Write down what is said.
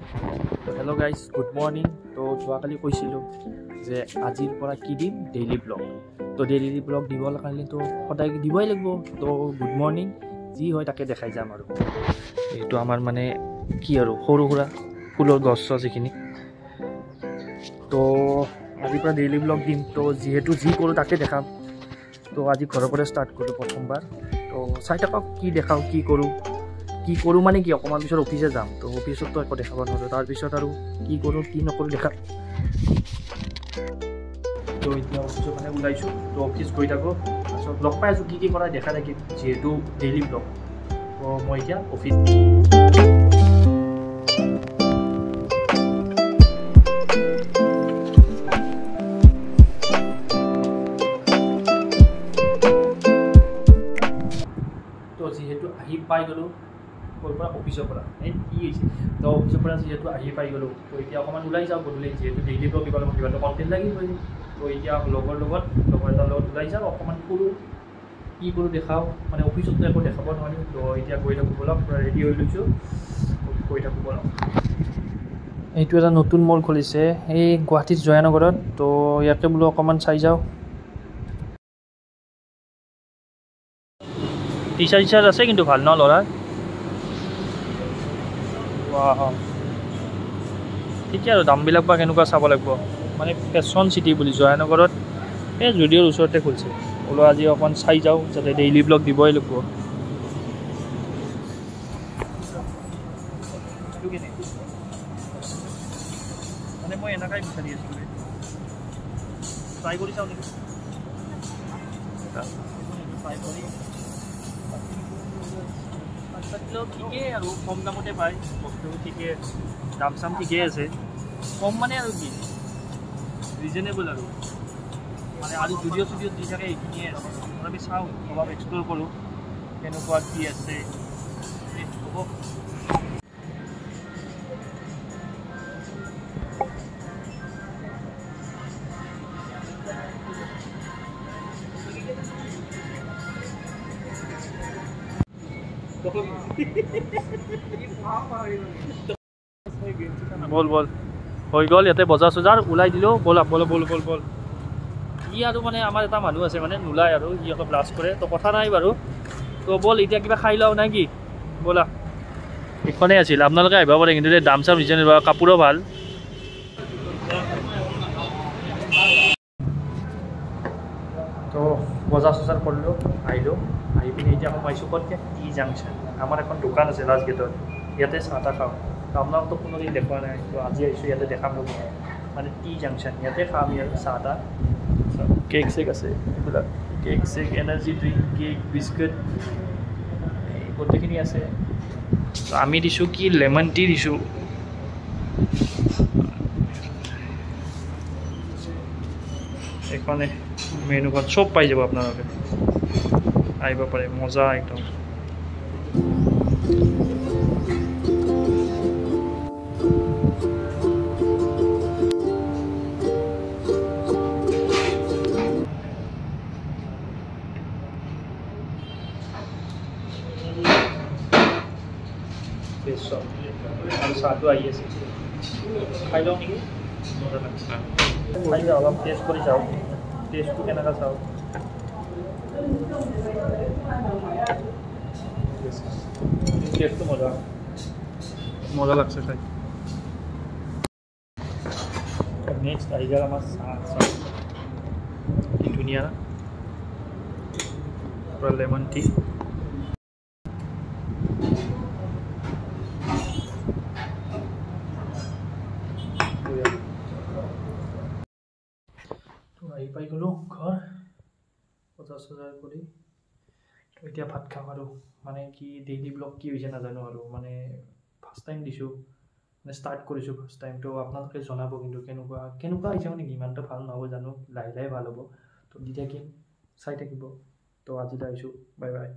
Hello guys good morning. तो যোৱাকালি কৈছিলোঁ যে আজিৰ পৰা কি দিম ডেইলি ব্লগ। তো ডেইলি ব্লগ দিবৰ কাৰণে তো সদায় দিবই লাগিব। তো গুড মৰ্নিং যি হয় তাকে দেখাই যাম আৰু এইটো আমাৰ মানে কি আৰু সৰু সুৰা ফুলৰ গছ যিখিনি। তো আজিৰ পৰা ডেইলি ব্লগ দিম। তো যিহেতু যি কৰোঁ তাকে দেখাম। তো আজি ঘৰৰ পৰা ষ্টাৰ্ট কৰোঁ প্ৰথমবাৰ। তো চাই থাকক কি দেখাওঁ কি কৰোঁ মানে কি অকণমান পিছত অফিচে যাম। তো অফিচততো একো দেখাব নোৱাৰোঁ। তাৰপিছত আৰু কি কৰোঁ কি নকৰোঁ দেখাম। তো এতিয়া অফিচৰ কাৰণে ওলাইছোঁ। তো অফিচ গৈ থাকোঁ, তাৰপিছত লগ পাই আছোঁ কি কৰা দেখা থাকিম যিহেতু ডেইলি ব্লগ। তো মই এতিয়া অফিচ তো যিহেতু আহি পাই গ'লোঁ ক'ৰ পৰা অফিচৰ পৰা কি হৈছে। তো অফিচৰ পৰা যিহেতু আহি পাই গ'লোঁ তো এতিয়া অকণমান ওলাই যাওঁ গধূলি যিহেতু ডেইলি ব্লগ দিব লাগিব কিবাটো কণ্টেণ্ট লাগিবই। তো এতিয়া লগৰ এটাৰ লগত ওলাই যাওঁ অকণমান ফুৰোঁ কি কৰোঁ দেখাওঁ। মানে অফিচততো একো দেখাব নোৱাৰিম। তো এতিয়া গৈ থাকোঁ ব'লক পূৰা ৰেডি হৈ লৈছোঁ গৈ থাকোঁ ব'লক। এইটো এটা নতুন মল খুলিছে এই গুৱাহাটীত জয়ানগৰত। তো ইয়াতে বোলো অকণমান চাই যাওঁ। টি চাৰ্ট আছে কিন্তু ভাল ন ল'ৰাৰ। ঠিকে আৰু দামবিলাক বা কেনেকুৱা চাব লাগিব। মানে ফেশ্বন চিটি বুলি জয়ানগৰত এই জুডিঅ'ৰ ওচৰতে খুলিছে। বোলো আজি অকণ চাই যাওঁ যাতে ডেইলি ব্লগ দিবই লাগিব। মানে মই এনেকুৱাই বিচাৰি আছিলোঁ ট্ৰাই কৰি চাওঁ নেকি। ট্ৰাই কৰি ঠিকেই আৰু কম দামতে পায় বস্তু। ঠিকে দাম চাম ঠিকেই আছে। কম মানে আৰু কি ৰিজনেবল আৰু মানে আৰু জুডিঅ' দি থাকে এইখিনিয়ে আছে। তথাপি চাওঁ অলপ এক্সপ্ল'ৰ কৰোঁ কেনেকুৱা কি আছে হ'ব। বল হৈ গ'ল ইয়াতে বজাৰ চজাৰ ওলাই দিলোঁ। বল ই আৰু মানে আমাৰ এটা মানুহ আছে মানে নোলায় আৰু সি অলপ লাজ কৰে। তো কথা নাই বাৰু। তো বল এতিয়া কিবা খাই লওঁ নাই কি ব'লা। এইখনেই আছিল আপোনালোকে আহিব পাৰে কিন্তু দাম চাম ৰিজনেবল কাপোৰো ভাল। তো বজাৰ চজাৰ কৰিলোঁ আহিলোঁ। আহি পিনি এতিয়া সোমাইছোঁ ক'তকৈ টি জাংচন। আমাৰ এখন দোকান আছে লাষ্ট গেটত ইয়াতে চাহ তাহ খাওঁ। তো আপোনালোকতো কোনো দিন দেখুৱা নাই। তো আজি আহিছোঁ ইয়াতে দেখাম ৰ'ব। মানে টি জাংচন ইয়াতে খাম আৰু চাহ তাহ কেক চেক আছে এইবিলাক কেক চেক এনাৰ্জি ড্ৰিংক কেক বিস্কুট এই গোটেইখিনি আছে। তো আমি দিছোঁ কি লেমন টি দিছোঁ। এইখনে মেনুখন চব পাই যাব আপোনালোকে আহিব পাৰে মজা একদম। আৰু চাহটো আহি আছে খাই লওঁ নেকি। খাই যাওঁ অলপ টেষ্ট কৰি চাওঁ টেষ্টটো কেনেকুৱা চাওঁ। টেষ্টটো মজা লাগছে খাই। নেক্সট আহি গ'ল আমাৰ চাহ কি ধুনীয়া পূৰা লেমন টি। আহি পাই গ'লোঁ ঘৰ বজাৰ চজাৰ কৰি। এতিয়া ভাত খাম আৰু মানে কি ডেইলি ব্লগ কি হৈছে নাজানো আৰু মানে ফাৰ্ষ্ট টাইম দিছোঁ মানে ষ্টাৰ্ট কৰিছোঁ ফাৰ্ষ্ট টাইম। তো আপোনালোকে জনাব কিন্তু কেনেকুৱা হৈছে মানে ইমানটো ভাল নহ'ব জানো লাহে লাহে ভাল হ'ব। তো দি থাকিম চাই থাকিব। তো আজিলৈ আহিছোঁ বাই বাই।